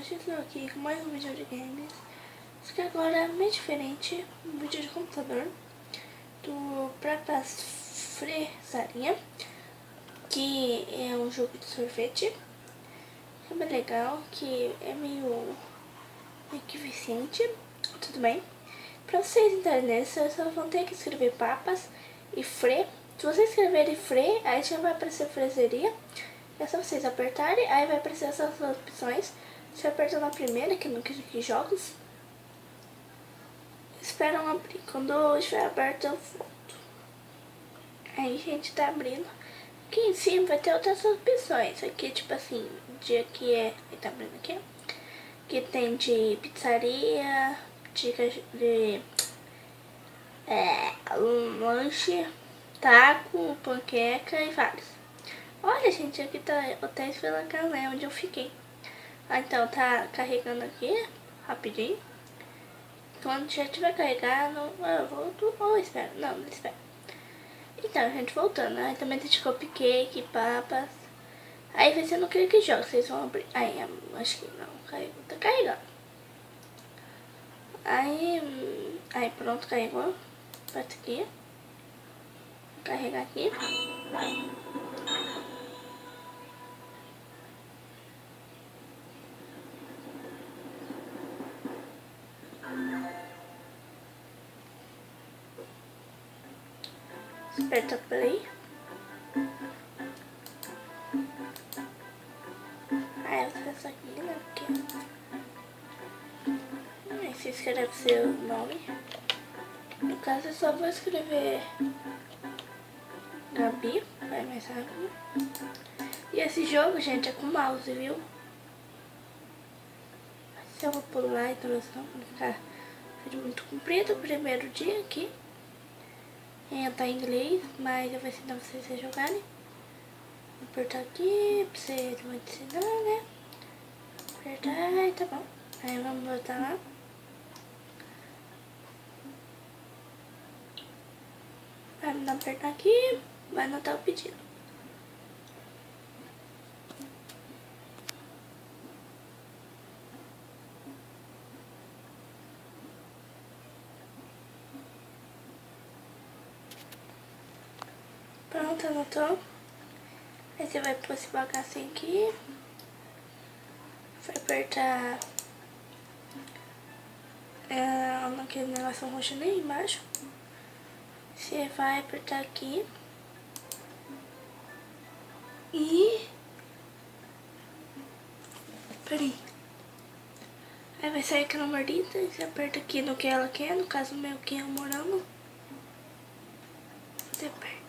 hoje estou aqui com mais um vídeo de games. Só que agora é meio diferente, um vídeo de computador do Papas Fresaria, que é um jogo de sorvete. É bem legal, que é meio que viciante, tudo bem. Pra vocês entrarem nesse, vocês só vão ter que escrever Papas e Fre. Se vocês escreverem Fre, aí já vai aparecer Fresaria. É só vocês apertarem, aí vai aparecer essas opções. Você aperta na primeira, que não clique jogos. Esperam abrir. Quando estiver aberto, eu volto. Aí, gente, tá abrindo. Aqui em cima vai ter outras opções. Aqui, tipo assim, dia que é... Tá abrindo aqui. Que tem de pizzaria, dicas de lanche, taco, panqueca e vários. Olha, gente, aqui tá hotéis pela Canela, onde eu fiquei. Então tá carregando aqui, rapidinho. Quando já tiver carregado, eu volto ou espero. Não espero. Então, gente, voltando. Aí também tem de cupcake, papas. Aí vai ser no clique jogo, vocês vão abrir. Aí, acho que não, carregou. Tá carregando. Aí pronto, carregou. Aperta aqui. Vou carregar aqui. Aperta play. Aí eu faço aqui, né? Aí você escreve seu nome. No caso eu só vou escrever Gabi, vai mais rápido. E esse jogo, gente, é com mouse, viu? Se eu vou pular a introdução, não ficar muito comprido o primeiro dia aqui. Tá em inglês, mas eu vou ensinar vocês a jogarem. Vou apertar aqui, pra vocês vão ensinar, né? Apertar, e tá bom. Aí vamos voltar lá. Vai me apertar aqui, vai anotar o pedido. Pronto, anotou. Aí você vai pôr esse bagacinho aqui. Vai apertar naquele negócio roxo ali embaixo. Você vai apertar aqui. E... Peraí. Aí vai sair aquela mordida. Você aperta aqui no que ela quer. No caso meu que é o morango. Você aperta.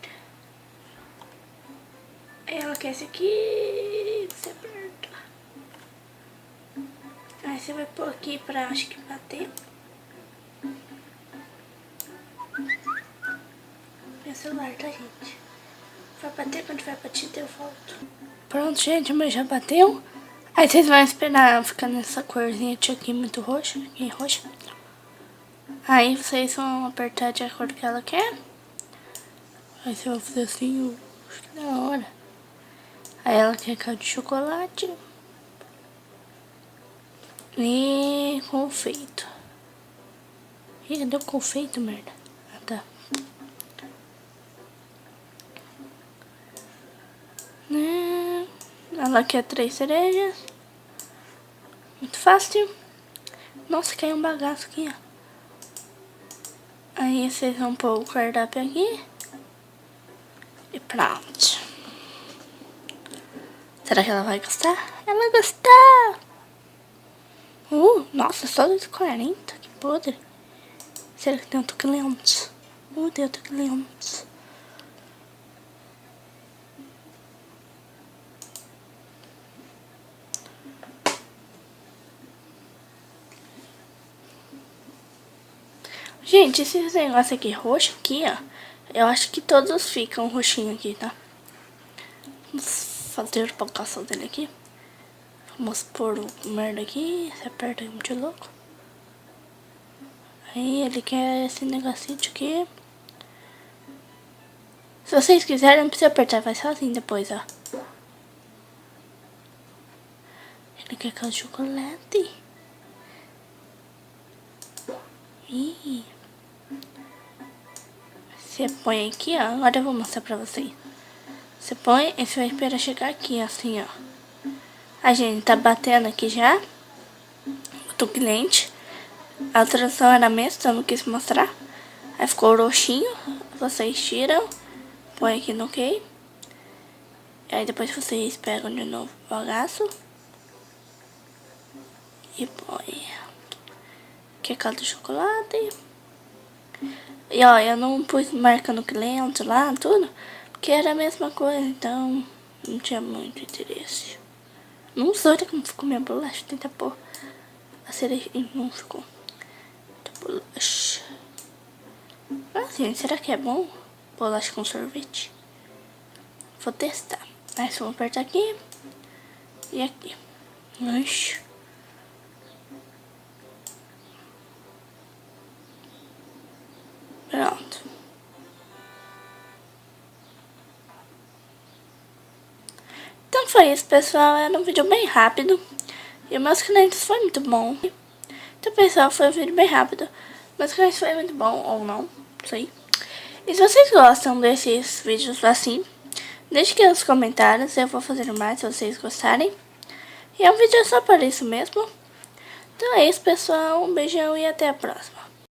Aí ela quer esse aqui. Você aperta. Aí você vai pôr aqui pra, acho que bater. Meu celular, tá, gente? Vai bater, quando vai bater eu volto. Pronto, gente, o meu já bateu. Aí vocês vão esperar ficar nessa corzinha aqui muito roxa, aqui roxa. Aí vocês vão apertar de acordo com que ela quer. Aí você vai fazer assim, acho que da hora. Aí ela quer caldo de chocolate. E confeito. Ih, cadê o confeito, merda? Ah, tá. Ela quer 3 cerejas. Muito fácil. Nossa, caiu um bagaço aqui, ó. Aí vocês vão pôr o cardápio aqui. E pronto. Será que ela vai gostar? Ela gostou! Nossa, só 2,40. Que podre. Será que tem outro cliente? Tem outro cliente. Gente, esse negócio aqui roxo aqui, ó. Eu acho que todos ficam roxinho aqui, tá? Vamos fazer a colocação dele aqui. Vamos pôr o merda aqui. Você aperta muito louco. Aí ele quer esse negocinho aqui. Se vocês quiserem, não precisa apertar, vai sozinho depois, ó. Aqui é aquele chocolate. Ih. Você põe aqui, ó. Agora eu vou mostrar pra vocês. Você põe e você vai esperar chegar aqui, assim, ó. A gente tá batendo aqui já. O cliente. A tradução era a mesma, eu não quis mostrar. Aí ficou roxinho. Vocês tiram. Põe aqui no OK. Aí depois vocês pegam de novo o bagaço. E põe. Aqui é caldo de chocolate. E ó, eu não pus marca no cliente lá, tudo. Porque era a mesma coisa, então não tinha muito interesse. Não sei como ficou minha bolacha. Tenta pôr a cereja. Não ficou. Bolacha. Assim, será que é bom? Bolacha com sorvete? Vou testar. Aí só vou apertar aqui. E aqui. Ixi. Pronto. Então foi isso, pessoal. Era um vídeo bem rápido. E os meus clientes foi muito bom. Então, pessoal, foi um vídeo bem rápido. Meus clientes foi muito bom, ou não, não sei. E se vocês gostam desses vídeos assim, deixe aqui nos comentários. Eu vou fazer mais se vocês gostarem. E é um vídeo só para isso mesmo. Então é isso, pessoal. Um beijão e até a próxima.